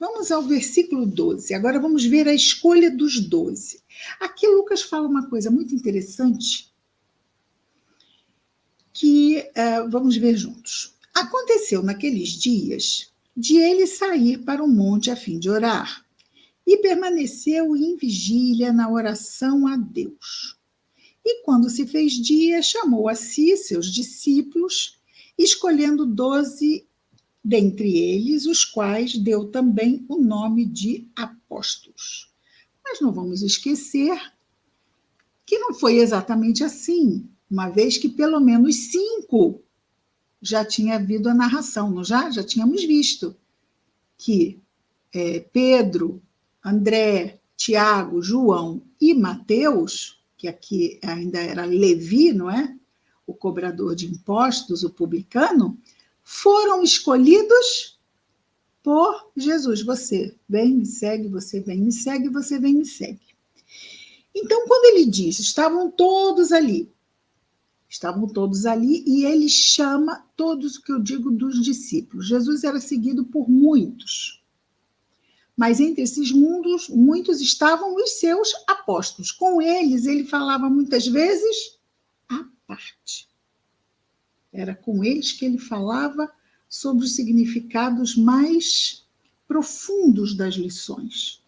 Vamos ao versículo 12. Agora vamos ver a escolha dos 12. Aqui Lucas fala uma coisa muito interessante que vamos ver juntos. Aconteceu naqueles dias de ele sair para o monte a fim de orar, e permaneceu em vigília na oração a Deus. E quando se fez dia, chamou a si seus discípulos, escolhendo 12 dentre eles, os quais deu também o nome de apóstolos. Mas não vamos esquecer que não foi exatamente assim, uma vez que pelo menos 5 já tinha havido a narração, não já? Já tínhamos visto que Pedro, André, Tiago, João e Mateus, que aqui ainda era Levi, não é? O cobrador de impostos, o publicano, foram escolhidos por Jesus. Você vem, me segue, você vem, me segue, você vem, me segue. Então, quando ele diz, estavam todos ali, e ele chama todos o que eu digo dos discípulos. Jesus era seguido por muitos, mas entre esses muitos estavam os seus apóstolos. Com eles, ele falava muitas vezes à parte. Era com eles que ele falava sobre os significados mais profundos das lições.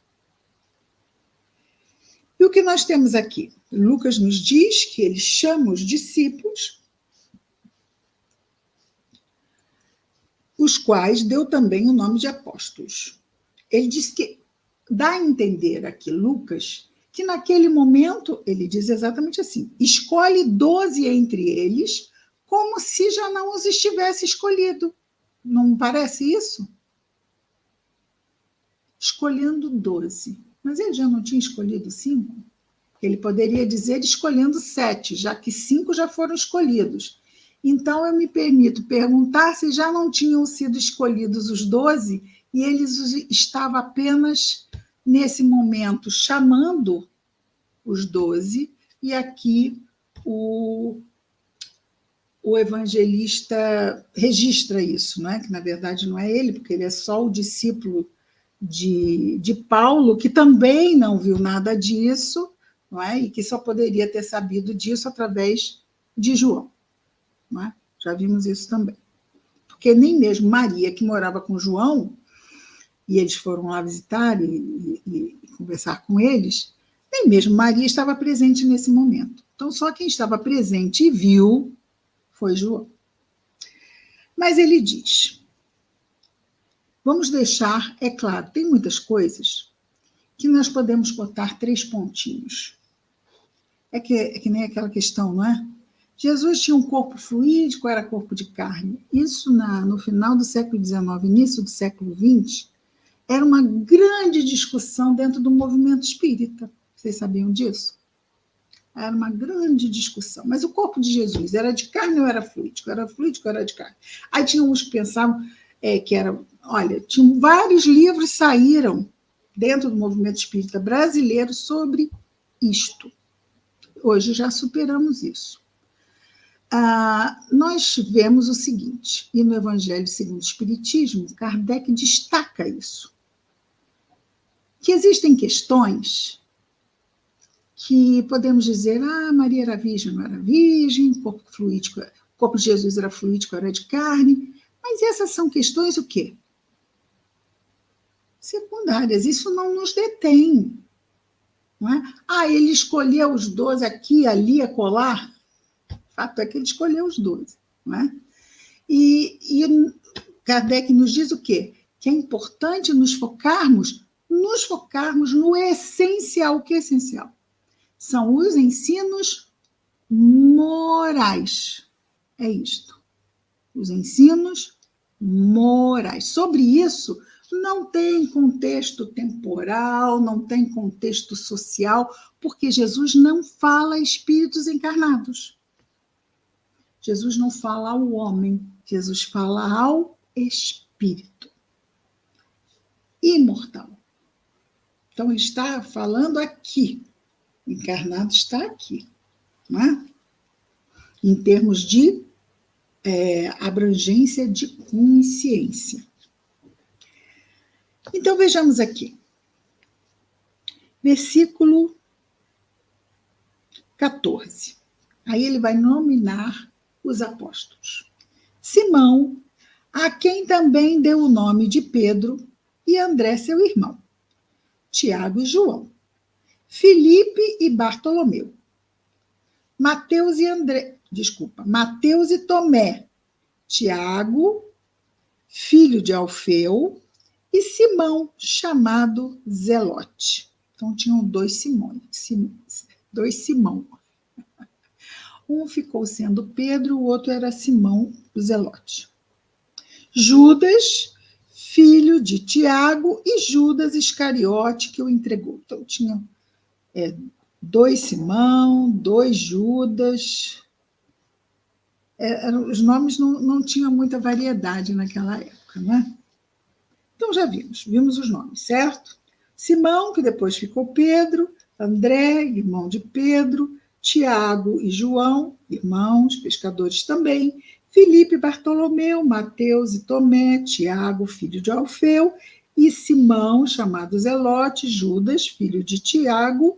E o que nós temos aqui? Lucas nos diz que ele chama os discípulos, os quais deu também o nome de apóstolos. Ele diz que dá a entender aqui, Lucas, que naquele momento, ele diz exatamente assim, escolhe 12 entre eles, como se já não os estivesse escolhido. Não parece isso? Escolhendo 12. Mas ele já não tinha escolhido 5? Ele poderia dizer escolhendo 7, já que 5 já foram escolhidos. Então, eu me permito perguntar se já não tinham sido escolhidos os 12 e eles estavam apenas, nesse momento, chamando os 12, e aqui o evangelista registra isso, não é? Que na verdade não é ele, porque ele é só o discípulo de Paulo, que também não viu nada disso, não é? E que só poderia ter sabido disso através de João. Não é? Já vimos isso também. Porque nem mesmo Maria, que morava com João, e eles foram lá visitar e conversar com eles, nem mesmo Maria estava presente nesse momento. Então, só quem estava presente e viu foi João. Mas ele diz, vamos deixar, é claro, tem muitas coisas que nós podemos botar 3 pontinhos. É que nem aquela questão, não é? Jesus tinha um corpo fluídico, era corpo de carne. Isso no final do século XIX, início do século XX, era uma grande discussão dentro do movimento espírita. Vocês sabiam disso? Era uma grande discussão. Mas o corpo de Jesus era de carne ou era fluídico? Era fluídico ou era de carne? Aí tinha uns que pensavam que era... Olha, tinham vários livros que saíram dentro do movimento espírita brasileiro sobre isto. Hoje já superamos isso. Nós vemos o seguinte, e no Evangelho segundo o Espiritismo, Kardec destaca isso, que existem questões que podemos dizer, Maria era virgem, não era virgem, o corpo de Jesus era fluídico, era de carne, mas essas são questões o quê? Secundárias, isso não nos detém. Não é? Ele escolheu os 12 aqui, ali, acolá. O fato é que ele escolheu os 12. Não é? E Kardec nos diz o quê? Que é importante nos focarmos no essencial. O que é essencial? São os ensinos morais. É isto. Os ensinos morais. Sobre isso, não tem contexto temporal, não tem contexto social, porque Jesus não fala a espíritos encarnados. Jesus não fala ao homem, Jesus fala ao espírito imortal. Então, ele está falando aqui. O encarnado está aqui, não é? Em termos de abrangência de consciência. Então, vejamos aqui. Versículo 14. Aí ele vai nominar os apóstolos. Simão, a quem também deu o nome de Pedro, e André, seu irmão. Tiago e João. Filipe e Bartolomeu. Mateus e Tomé. Tiago, filho de Alfeu, e Simão, chamado Zelote. Então, tinham dois Simão. Um ficou sendo Pedro, o outro era Simão, o Zelote. Judas, filho de Tiago, e Judas Iscariote, que o entregou. Então, tinha dois Simão, dois Judas. Os nomes não tinham muita variedade naquela época, não é? Então, já vimos os nomes, certo? Simão, que depois ficou Pedro, André, irmão de Pedro, Tiago e João, irmãos, pescadores também, Filipe, Bartolomeu, Mateus e Tomé, Tiago, filho de Alfeu, e Simão, chamado Zelote, Judas, filho de Tiago,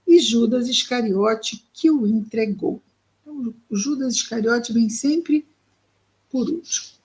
e Judas Iscariote, que o entregou. Então, o Judas Iscariote vem sempre por último.